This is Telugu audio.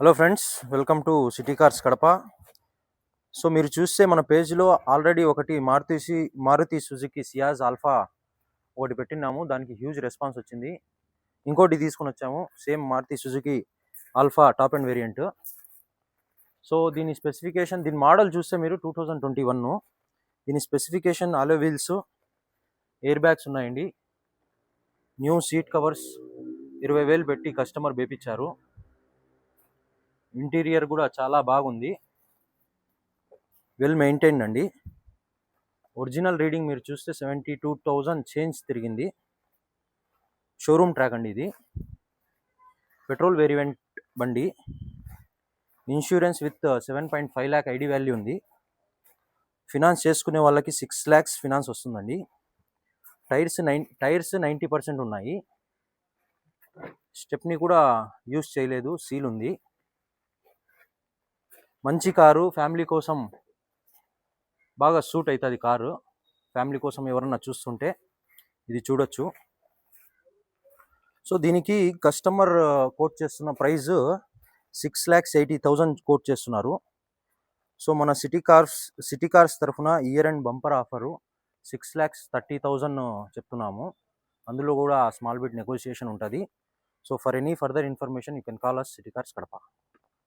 Hello friends, welcome to city Cars Kadapa. So మీరు చూస్తే మన పేజ్లో ఆల్రెడీ ఒకటి మారుతి సుజుకి సియాజ్ ఆల్ఫా ఒకటి పెట్టినాము. దానికి హ్యూజ్ రెస్పాన్స్ వచ్చింది. ఇంకోటి తీసుకుని వచ్చాము, same Maruti Suzuki alpha top and variant. So దీని స్పెసిఫికేషన్, దీని మోడల్ చూస్తే మీరు 2021. దీని specification alloy wheels, air bags ఉన్నాయండి. న్యూ సీట్ కవర్స్ 20,000 పెట్టి కస్టమర్ వేపించారు. ఇంటీరియర్ కూడా చాలా బాగుంది, వెల్ మెయింటైన్డ్ అండి. ఒరిజినల్ రీడింగ్ మీరు చూస్తే 72,000 చేంజ్ తిరిగింది. షోరూమ్ ట్రాక్ అండి ఇది. పెట్రోల్ వేరియంట్ బండి. Insurance with 7.5 lakh ID value ఉంది. ఫినాన్స్ చేసుకునే వాళ్ళకి 6 lakhs ఫినాన్స్ వస్తుందండి. టైర్స్ 90% ఉన్నాయి. స్టెప్ని కూడా యూస్ చేయలేదు, సీల్ ఉంది. మంచి కారు, ఫ్యామిలీ కోసం బాగా సూట్ అవుతుంది కారు. ఫ్యామిలీ కోసం ఎవరన్నా చూస్తుంటే ఇది చూడొచ్చు. సో దీనికి కస్టమర్ కోట్ చేస్తున్న ప్రైస్ 6,80,000 కోట్ చేస్తున్నారు. సో మన సిటీ కార్స్ తరఫున ఇయర్ అండ్ బంపర్ ఆఫరు 6,30,000 చెప్తున్నాము. అందులో కూడా స్మాల్ బిట్ నెగోషియేషన్ ఉంటుంది. So for any further information you can call us City Cars Kadapa.